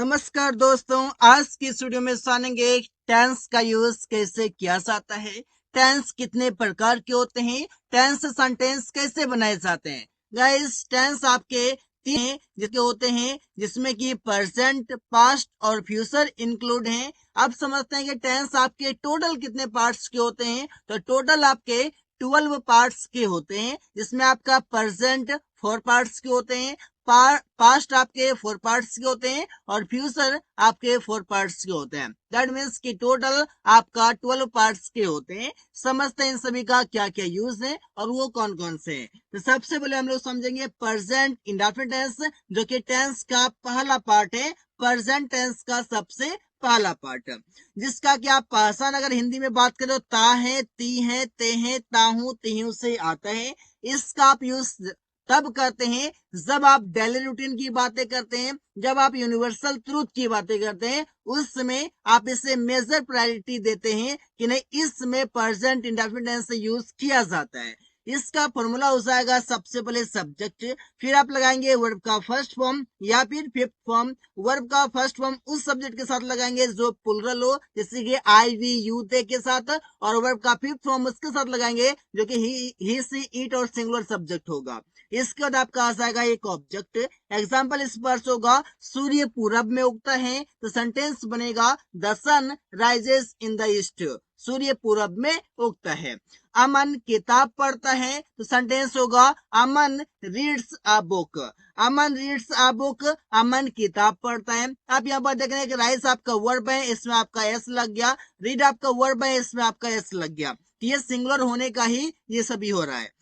नमस्कार दोस्तों, आज की इस वीडियो में जानेंगे टेंस का यूज कैसे किया जाता है, टेंस कितने प्रकार के होते हैं, टेंस सेंटेंस कैसे बनाए जाते हैं। गाइस, टेंस आपके तीन जिसके होते हैं, जिसमें कि प्रेजेंट, पास्ट और फ्यूचर इंक्लूड हैं। अब समझते हैं कि टेंस आपके टोटल कितने पार्ट्स के होते हैं। तो टोटल आपके 12 पार्ट्स के होते हैं, जिसमें आपका प्रेजेंट 4 पार्ट्स के होते हैं, पास्ट आपके 4 पार्ट्स के होते हैं और फ्यूचर आपके 4 पार्ट्स के होते हैं। दैट मीन्स कि टोटल आपका 12 पार्ट्स के होते हैं। समझते हैं इन सभी का क्या क्या यूज है और वो कौन कौन से हैं। तो सबसे पहले हम लोग समझेंगे प्रेजेंट इंडेफिनिट टेंस, जो कि टेंस का पहला पार्ट है। प्रेजेंट टेंस का सबसे पहला पार्ट, जिसका कि आप आसान अगर हिंदी में बात करें तो ता है, ती है, ते है, ताहू, तिहू से आता है। इसका आप यूज तब करते हैं जब आप डेली रूटीन की बातें करते हैं, जब आप यूनिवर्सल ट्रूथ की बातें करते हैं, उस समय आप इसे मेजर प्रायोरिटी देते हैं कि नहीं, इसमें प्रेजेंट इंडेफिनिट से यूज किया जाता है। इसका फॉर्मूला हो जाएगा सबसे पहले सब्जेक्ट, फिर आप लगाएंगे वर्ब का फर्स्ट फॉर्म या फिर फिफ्थ फॉर्म। वर्ब का फर्स्ट फॉर्म उस सब्जेक्ट के साथ लगाएंगे जो प्लुरल हो, जैसे कि आई, वी, यू, दे के साथ, और वर्ब का फिफ्थ फॉर्म उसके साथ लगाएंगे जो कि ही, सी, इट और सिंगुलर सब्जेक्ट होगा। इसके बाद आपका आ जाएगा एक ऑब्जेक्ट। एग्जाम्पल इस पर होगा सूर्य पूरब में उगता है, तो सेंटेंस बनेगा the sun rises in the east. सूर्य पूरब में उगता है। अमन किताब पढ़ता है, तो सेंटेंस होगा Aman reads a book. Aman reads a book, Aman किताब पढ़ता है। आप यहाँ पर देख रहे हैं कि राइज आपका वर्ब है, इसमें आपका एस लग गया। रीड आपका वर्ब है, इसमें आपका एस लग गया। ये सिंगुलर होने का ही ये सभी हो रहा है।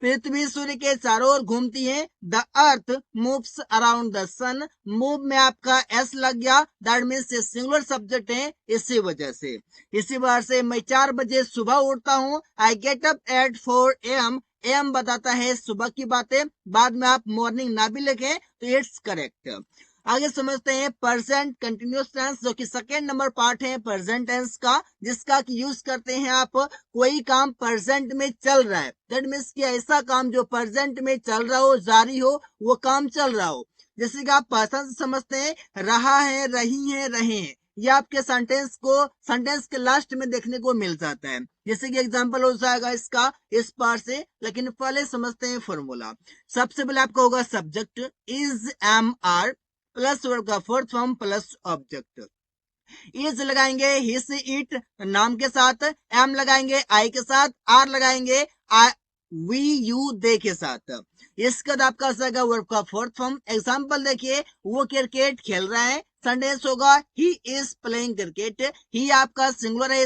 पृथ्वी सूर्य के चारों ओर घूमती है। The earth moves around the sun. Move में आपका एस लग गया, दैट मीन्स ये सिंगुलर सब्जेक्ट है, इसी वजह से। इसी वजह से मैं 4 बजे सुबह उठता हूँ। I get up at 4 AM। M बताता है सुबह की बातें, बाद में आप मॉर्निंग ना भी लिखें तो इट्स करेक्ट। आगे समझते हैं प्रेजेंट कंटिन्यूअस टेंस, जो कि सेकेंड नंबर पार्ट है प्रेजेंट टेंस का, जिसका कि यूज करते हैं आप कोई काम प्रेजेंट में चल रहा है। दैट मीन्स कि ऐसा काम जो प्रेजेंट में चल रहा हो, जारी हो, वो काम चल रहा हो। जैसे कि आप पर्सन से समझते हैं, रहा है, रही है, रहे हैं। ये आपके सेंटेंस के लास्ट में देखने को मिल जाता है। जैसे कि एग्जांपल हो जाएगा इसका इस पार से, लेकिन पहले समझते हैं फॉर्मूला। सबसे पहले आपका होगा subject is, am, are plus verb का fourth form plus object. Is लगाएंगे हिस, इट नाम के साथ, एम लगाएंगे आई के साथ, आर लगाएंगे वी, यू, दे के साथ। इसके बाद आपका जाएगा वर्ब का फोर्थ फॉर्म। एग्जांपल देखिए, वो क्रिकेट खेल रहा है, सेंटेंस होगा ही इज प्लेइंग क्रिकेट। ही आपका सिंगुलर है,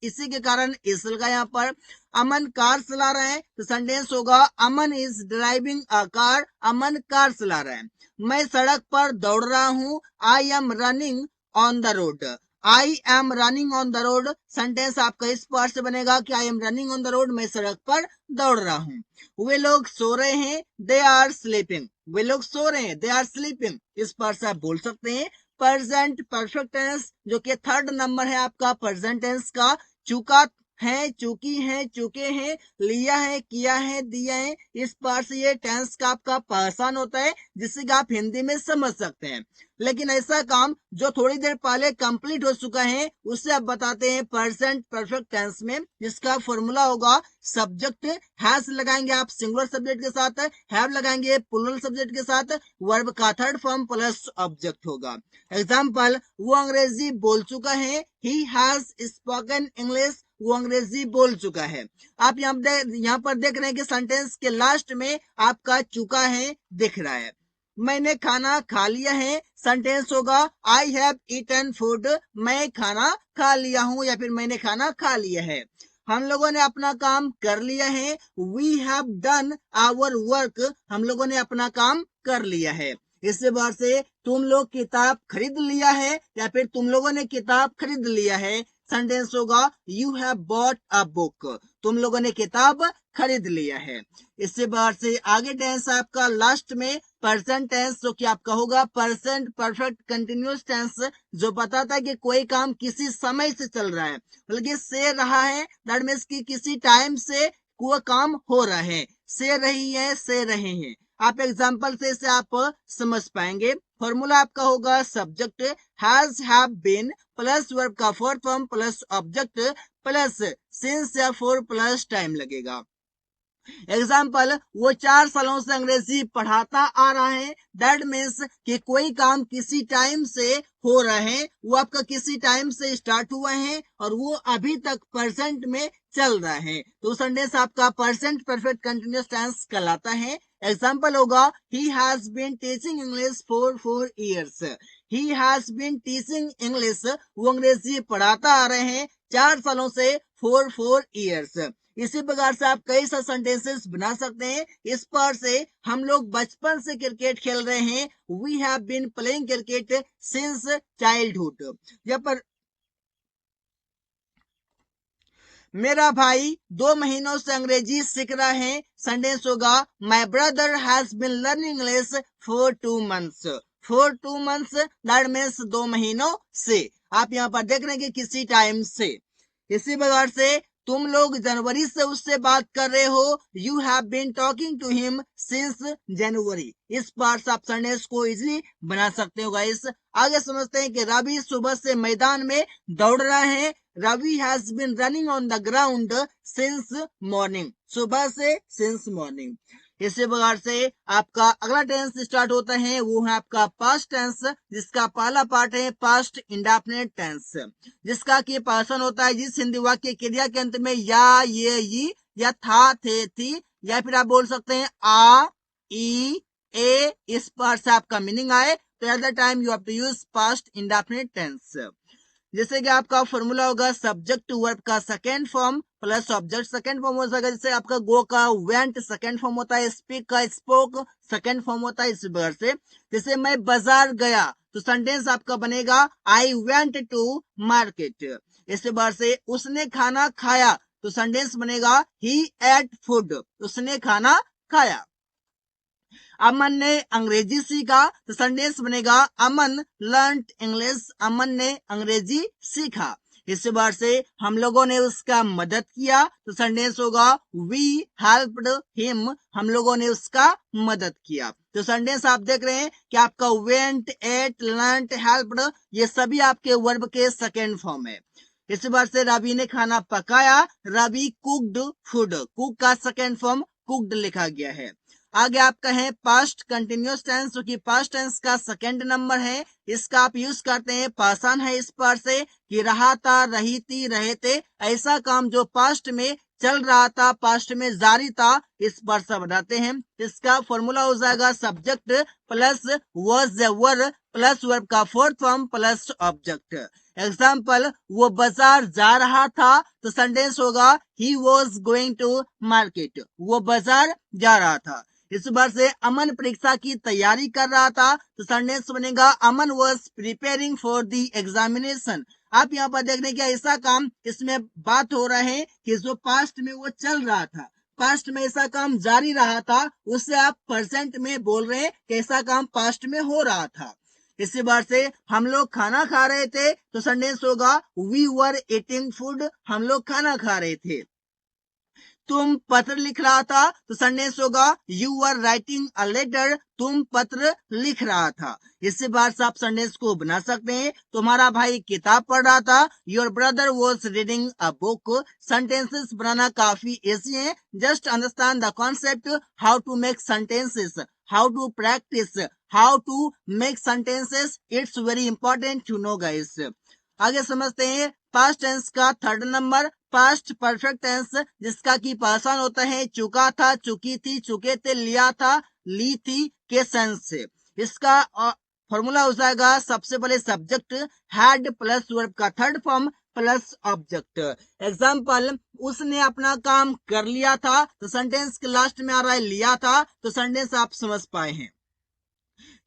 इसी के कारण इस लगा यहाँ पर। अमन कार चला रहा है, तो सेंटेंस होगा Aman is driving a car. Aman car चला रहा है। मैं सड़क पर दौड़ रहा हूँ, I am running on the road. I am running on the road, sentence आपका इस पार्ट से बनेगा कि I am running on the road, मैं सड़क पर दौड़ रहा हूँ। वे लोग सो रहे हैं, दे आर स्लीपिंग। वे लोग सो रहे हैं, दे आर स्लीपिंग, इस पार्ट से आप बोल सकते हैं। प्रेजेंट परफेक्ट टेंस, जो कि थर्ड नंबर है आपका प्रेजेंट टेंस का। चुका है, चुकी है, चुके हैं, लिया है, किया है, दिया है, इस पार्ट से ये टेंस का आपका पहचान होता है, जिससे कि आप हिंदी में समझ सकते हैं। लेकिन ऐसा काम जो थोड़ी देर पहले कंप्लीट हो चुका है, उससे आप बताते हैं प्रेजेंट परफेक्ट टेंस में, जिसका फॉर्मूला होगा सब्जेक्ट हैज लगाएंगे आप सिंगुलर सब्जेक्ट के साथ, हैव लगाएंगे प्लूरल सब्जेक्ट के साथ, वर्ब का थर्ड फॉर्म प्लस ऑब्जेक्ट होगा। एग्जाम्पल, वो अंग्रेजी बोल चुका है, ही हैज स्पोकन इंग्लिश। वो अंग्रेजी बोल चुका है। आप यहाँ पर देख रहे हैं कि सेंटेंस के लास्ट में आपका चुका है दिख रहा है। मैंने खाना खा लिया है, सेंटेंस होगा आई हैव ईटन फूड। मैं खाना खा लिया हूं या फिर मैंने खाना खा लिया है। हम लोगों ने अपना काम कर लिया है, we have done our work. हम लोगों ने अपना काम कर लिया है। इससे बाहर से तुम लोग किताब खरीद लिया है या फिर तुम लोगों ने किताब खरीद लिया है, सेंटेंस होगा you have bought a book. तुम लोगों ने किताब खरीद लिया है। इससे बाहर से आगे टेंस आपका लास्ट में प्रेजेंट टेंस, जो कि आपका होगा प्रेजेंट परफेक्ट कंटिन्यूअस टेंस, जो बताता है कि कोई काम किसी समय से चल रहा है, बल्कि से रहा है, दैट मीन्स कि किसी टाइम से वो काम हो रहा है। से रही है, से रहे हैं। आप एग्जाम्पल से इसे आप समझ पाएंगे। फॉर्मूला आपका होगा subject has have been plus verb का fourth form plus object plus since या फॉर प्लस टाइम लगेगा। एग्जाम्पल, वो 4 सालों से अंग्रेजी पढ़ाता आ रहा है। दैट मीन्स कि कोई काम किसी टाइम से हो रहा है, वो आपका किसी टाइम से स्टार्ट हुआ है और वो अभी तक प्रेजेंट में चल रहा है, तो सेंटेंस आपका प्रेजेंट परफेक्ट कंटिन्यूअस टेंस कहलाता है। एग्जाम्पल होगा he has been teaching English for 4 years। He has been teaching English, वो अंग्रेजी पढ़ाता आ रहे हैं 4 सालों से फॉर 4 years। इसी प्रकार से आप कई सारे सेंटेंसेस बना सकते हैं। इस पर से हम लोग बचपन से क्रिकेट खेल रहे हैं। We have been playing cricket since childhood. यहाँ पर मेरा भाई 2 महीनों से अंग्रेजी सीख रहा है। सेंटेंस होगा my brother has been learning English for 2 months। For 2 months that means 2 महीनों से। आप यहाँ पर देख रहे हैं कि किसी टाइम से। इसी प्रकार से तुम लोग जनवरी से उससे बात कर रहे हो। You have been talking to him since January. इस पार्ट से आप सेंटेंस को इजीली बना सकते हो गाइस। आगे समझते हैं कि रवि सुबह से मैदान में दौड़ रहा है। Ravi has been running on the ground since morning. सुबह से सिंस मॉर्निंग। इसी प्रकार से आपका अगला टेंस स्टार्ट होता है, वो है आपका पास्ट टेंस, जिसका पहला पार्ट है पास्ट इंडेफिनिट टेंस, जिसका कि पर्सन होता है जिस हिंदी वाक्य क्रिया के अंत में या ये या था थे थी या फिर आप बोल सकते हैं आ ई ए, इस पार्ट से आपका मीनिंग आए तो at the time you have to use past indefinite tense. जैसे कि आपका फॉर्मूला होगा सब्जेक्ट वर्ब का second form plus object second form हो जाएगा। जैसे आपका गो का वेंट सेकेंड फॉर्म होता है, स्पीक का स्पोक सेकेंड फॉर्म होता है। इसी प्रकार से जैसे मैं बाजार गया तो सेंटेंस आपका बनेगा आई वेंट टू मार्केट। इसी प्रकार से उसने खाना खाया तो सेंटेंस बनेगा ही एट फूड। उसने खाना खाया। अमन ने अंग्रेजी सीखा तो सेंटेंस बनेगा अमन लर्नड इंग्लिश। अमन ने अंग्रेजी सीखा। इस बार से हम लोगों ने उसका मदद किया तो सेंटेंस होगा वी हेल्प्ड हिम। हम लोगों ने उसका मदद किया। तो सेंटेंस आप देख रहे हैं कि आपका वेंट, एट, लर्नड, हेल्प्ड ये सभी आपके वर्ब के सेकेंड फॉर्म है। इस बार से रवि ने खाना पकाया। Ravi cooked food. कुक का सेकेंड फॉर्म कुक्ड लिखा गया है। आगे आपका है पास्ट कंटिन्यूअस टेंस, जो कि पास्ट टेंस का सेकंड नंबर है। इसका आप यूज करते हैं पासान है इस पर से कि रहा था, रही थी, रहे थे। ऐसा काम जो पास्ट में चल रहा था, पास्ट में जारी था, इस पर से बनाते हैं। इसका फॉर्मूला हो जाएगा subject plus was were plus verb का fourth form plus object. Example, वो बाजार जा रहा था तो सेंटेंस होगा he was going to market. वो बाजार जा रहा था। इस बार से अमन परीक्षा की तैयारी कर रहा था तो सेंटेंस बनेगा Aman was preparing for the examination. आप यहाँ पर देख रहे हैं कि ऐसा काम इसमें बात हो रहा है कि जो पास्ट में वो चल रहा था, पास्ट में ऐसा काम जारी रहा था, उससे आप प्रेजेंट में बोल रहे हैं कि ऐसा काम पास्ट में हो रहा था। इसी बार से हम लोग खाना खा रहे थे तो सेंटेंस होगा वी वर ईटिंग फूड। हम लोग खाना खा रहे थे। तुम पत्र लिख रहा था तो सेंटेंस होगा you are writing a letter. तुम पत्र लिख रहा था। इससे बार से आप सेंटेंस को बना सकते हैं। तुम्हारा भाई किताब पढ़ रहा था। Your brother was reading a book. Sentences बनाना काफी इजी है। Just understand the concept how to make sentences, how to practise, how to make sentences. It's very important to know guys. आगे समझते हैं पास्ट टेंस का third number past perfect tense, जिसका की पासान होता है चुका था, चुकी थी, चुके थे, लिया था, ली थी के सेंस से। इसका फॉर्मूला हो जाएगा सबसे पहले सब्जेक्ट हैड प्लस वर्ब का third form plus object. Example, उसने अपना काम कर लिया था तो सेंटेंस के लास्ट में आ रहा है लिया था, तो सेंटेंस आप समझ पाए हैं।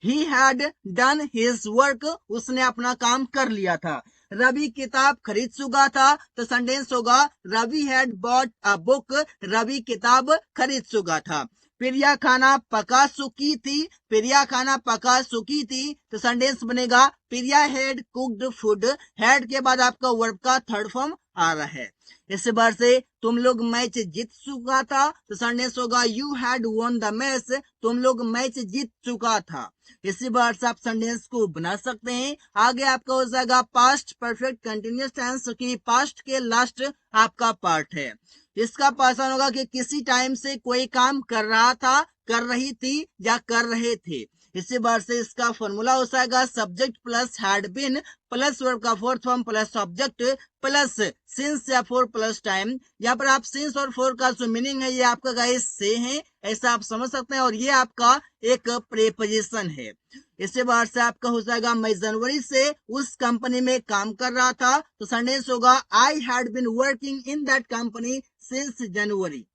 He had done his work। उसने अपना काम कर लिया था। रवि किताब खरीद चुका था तो सेंटेंस होगा Ravi had bought a book. Ravi किताब खरीद चुका था। प्रिया खाना पका चुकी थी। प्रिया खाना पका चुकी थी तो सेंटेंस बनेगा प्रिया हैड कुक्ड फूड। हैड के बाद आपका वर्ब का थर्ड फॉर्म आ रहा है। इस बार से तुम लोग मैच जीत चुका था, तो सेंटेंस होगा you had von the match, तुम लोग मैच जीत चुका था। इसी बार से आप सेंटेंस को बना सकते हैं। आगे आपका हो जाएगा पास्ट परफेक्ट कंटिन्यूअस टेंस, की पास्ट के लास्ट आपका पार्ट है। इसका पासन होगा कि किसी टाइम से कोई काम कर रहा था, कर रही थी या कर रहे थे। इसी बार से इसका फॉर्मूला हो जाएगा subject plus had been plus verb का fourth form plus object plus since या फोर प्लस टाइम। यहाँ पर आप सिंस और फोर का जो मीनिंग है ये आपका गाइस से है, ऐसा आप समझ सकते हैं, और ये आपका एक प्रेपोजिशन है। इससे बाहर से आपका हो जाएगा मैं जनवरी से उस कंपनी में काम कर रहा था, तो सेंटेंस होगा I had been working in that company since January.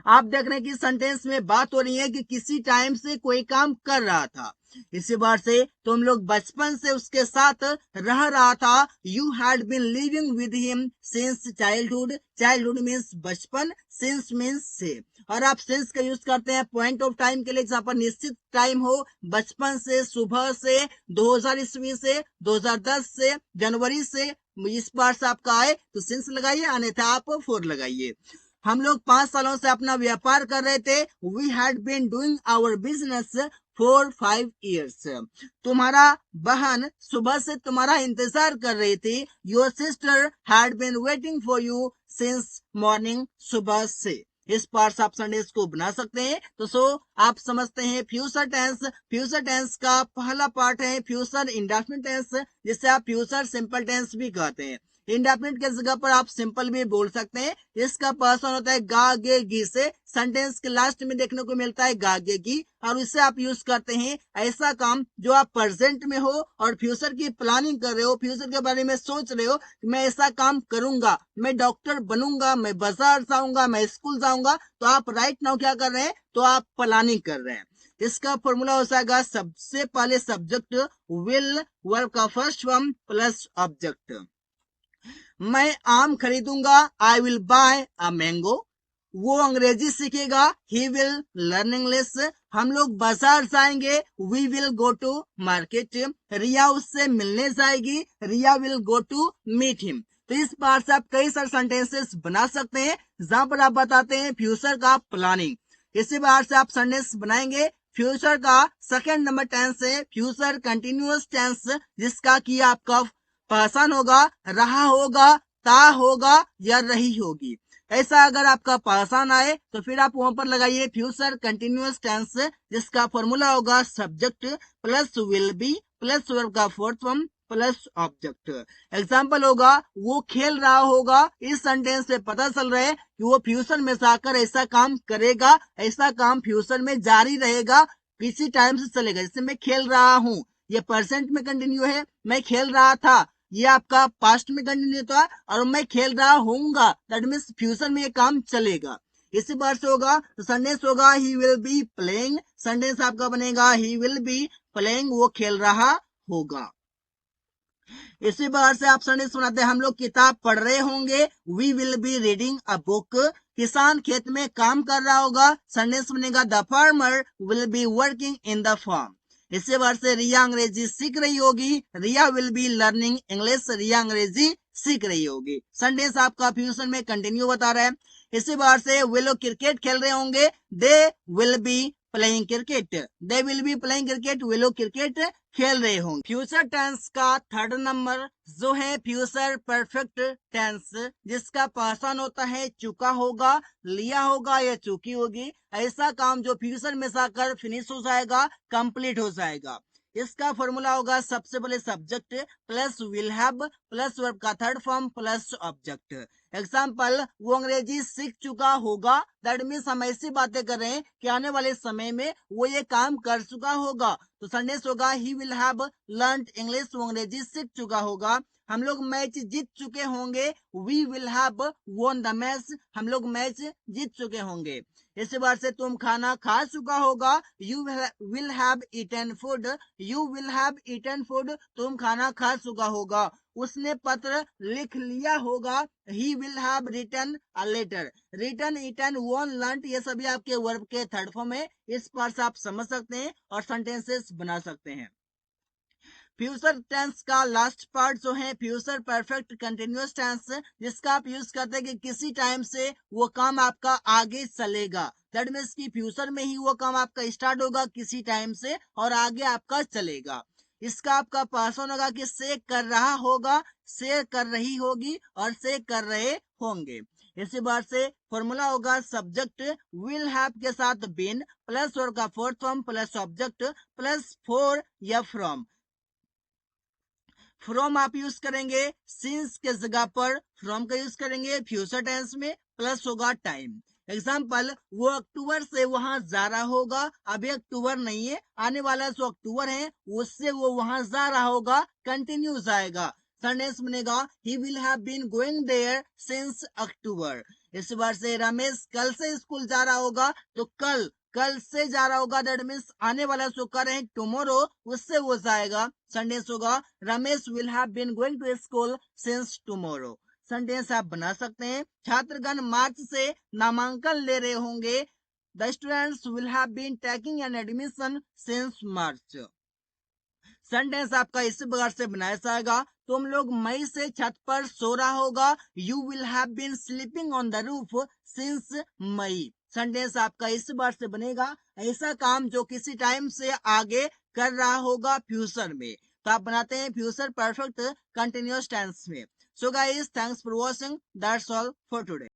आप देख रहे हैं कि सेंटेंस में बात हो रही है कि किसी टाइम से कोई काम कर रहा था। इसी बार से तुम लोग बचपन से उसके साथ रह रहा था, you had been living with him since childhood. Childhood means बचपन, सिंस मीन्स से, और आप सिंस का यूज करते हैं पॉइंट ऑफ टाइम के लिए जहां पर निश्चित टाइम हो, बचपन से, सुबह से, 2000 ईस्वी से, 2010 से, जनवरी से। इस बार से आपका आए तो सिंस लगाइए, अन्यथा आप फोर लगाइए। हम लोग 5 सालों से अपना व्यापार कर रहे थे, we had been doing our business for 5 years। तुम्हारा बहन सुबह से तुम्हारा इंतजार कर रही थी, your sister had been waiting for you since morning, सुबह से। इस पार्ट आप सेंटेंस को बना सकते हैं। तो सो आप समझते हैं फ्यूचर टेंस। फ्यूचर टेंस का पहला पार्ट है फ्यूचर इंडेफिनिट टेंस, जिसे आप फ्यूचर सिंपल टेंस भी कहते हैं। इंडेफिनिट के जगह पर आप सिंपल भी बोल सकते हैं। इसका पर्सन होता है गा गे गी से, सेंटेंस के लास्ट में देखने को मिलता है गा गे गी, और इससे आप यूज करते हैं ऐसा काम जो आप प्रेजेंट में हो और फ्यूचर की प्लानिंग कर रहे हो, फ्यूचर के बारे में सोच रहे हो, मैं ऐसा काम करूंगा, मैं डॉक्टर बनूंगा, मैं बाजार जाऊंगा, मैं स्कूल जाऊंगा, तो आप राइट नाउ क्या कर रहे हैं, तो आप प्लानिंग कर रहे हैं। इसका फॉर्मूला हो जाएगा सबसे पहले सब्जेक्ट विल, वर्ब का फर्स्ट फॉर्म प्लस ऑब्जेक्ट। मैं आम खरीदूंगा, I will buy a mango. वो अंग्रेजी सीखेगा, ही विल लर्न इंग्लिश। हम लोग बाजार जाएंगे, we will go to market. Riya उससे मिलने जाएगी, Riya will go to meet him. तो इस बार से आप कई सारे सेंटेंसेस बना सकते हैं जहां पर आप बताते हैं फ्यूचर का प्लानिंग। इसी बार से आप सेंटेंस बनाएंगे। फ्यूचर का सेकेंड नंबर टेंस है फ्यूचर कंटिन्यूअस टेंस, जिसका कि आपका पासान होगा, रहा होगा, ता होगा या रही होगी। ऐसा अगर आपका पासान आए तो फिर आप वहां पर लगाइए फ्यूचर कंटिन्यूअस टेंस, जिसका फॉर्मूला होगा subject plus will be plus verb का fourth form plus object. Example होगा वो खेल रहा होगा, इस सेंटेंस से पता चल रहा है कि वो फ्यूचर में जाकर ऐसा काम करेगा, ऐसा काम फ्यूचर में जारी रहेगा, किसी टाइम से चलेगा। जैसे मैं खेल रहा हूँ, ये प्रेजेंट में कंटिन्यू है, मैं खेल रहा था, ये आपका पास्ट में कंटिन्यू था, और मैं खेल रहा हूँगा, दैट मीन्स फ्यूचर में ये काम चलेगा। इसी बार से होगा तो सेंटेंस होगा he will be playing. Sentence आपका बनेगा ही विल बी प्लेइंग, वो खेल रहा होगा। इसी बार से आप सेंटेंस बनाते हैं हम लोग किताब पढ़ रहे होंगे, we will be reading a book. किसान खेत में काम कर रहा होगा, सेंटेंस बनेगा the farmer will be working in the farm. इसी बार से रिया अंग्रेजी सीख रही होगी, Riya will be learning English, Riya अंग्रेजी सीख रही होगी। सेंटेंस आपका फ्यूचर में कंटिन्यू बता रहा है। इसी बार से वे लोग क्रिकेट खेल रहे होंगे, they will be playing cricket, they will be playing cricket, वे लोग क्रिकेट खेल रहे होंगे। फ्यूचर टेंस का थर्ड नंबर जो है फ्यूचर परफेक्ट टेंस, जिसका पासान होता है चुका होगा, लिया होगा या चुकी होगी, ऐसा काम जो फ्यूचर में जाकर फिनिश हो जाएगा, कंप्लीट हो जाएगा। इसका फॉर्मूला होगा सबसे पहले subject plus will have plus verb का third form plus object. Example वो अंग्रेजी सीख चुका होगा, दैट मीन्स हम ऐसी बातें कर रहे हैं कि आने वाले समय में वो ये काम कर चुका होगा, तो सेंटेंस होगा he will have learned English, वो अंग्रेजी सीख चुका होगा। हम लोग मैच जीत चुके होंगे, we will have won the match, हम लोग मैच जीत चुके होंगे। इसी बार से तुम खाना खा चुका होगा, you will have eaten food, you will have eaten food, तुम खाना खा चुका होगा। उसने पत्र लिख लिया होगा, he will have written a letter. Written, eaten, won, learned, ये सभी आपके वर्ब के थर्ड फॉर्म है। इस पर से आप समझ सकते हैं और सेंटेंसेस बना सकते हैं। फ्यूचर टेंस का लास्ट पार्ट जो है फ्यूचर परफेक्ट कंटिन्यूअस टेंस, जिसका आप यूज करते हैं कि किसी टाइम से वो काम आपका आगे चलेगा। दैट मीन्स कि फ्यूचर में ही वो काम आपका स्टार्ट होगा किसी टाइम से और आगे आपका चलेगा। इसका आपका पर्सन होगा कि से कर रहा होगा, से कर रही होगी और से कर रहे होंगे। इसी बार से फॉर्मूला होगा सब्जेक्ट विल हैव के साथ बीन प्लस वर्ब का fourth form plus object plus for या फ्रॉम। फ्रॉम आप यूज करेंगे सिंस के जगह पर फ्रॉम का यूज करेंगे फ्यूचर टेंस में, प्लस होगा टाइम। एग्जाम्पल, वो अक्टूबर से वहां जा रहा होगा, अभी अक्टूबर नहीं है, आने वाला जो अक्टूबर है उससे वो वहां जा रहा होगा, कंटिन्यू जाएगा। सेंटेंस बनेगा he will have been going there since October. इस बार से रमेश कल से स्कूल जा रहा होगा, तो कल कल से जा रहा होगा, दैट मीन्स आने वाला जो कर है टुमारो, उससे वो जाएगा। सेंटेंस होगा Ramesh will have been going to school since tomorrow. Sentence आप बना सकते हैं छात्रगण मार्च से नामांकन ले रहे होंगे। The students will have been taking an admission since March. Sentence आपका इसी प्रकार से बनाया जाएगा तुम लोग मई से छत पर सो रहा होगा, you will have been sleeping on the roof since May. Sentence आपका इस बार से बनेगा ऐसा काम जो किसी टाइम से आगे कर रहा होगा फ्यूचर में, तो आप बनाते हैं फ्यूचर परफेक्ट कंटिन्यूअस टेंस में। So guys, thanks for watching, that's all for today.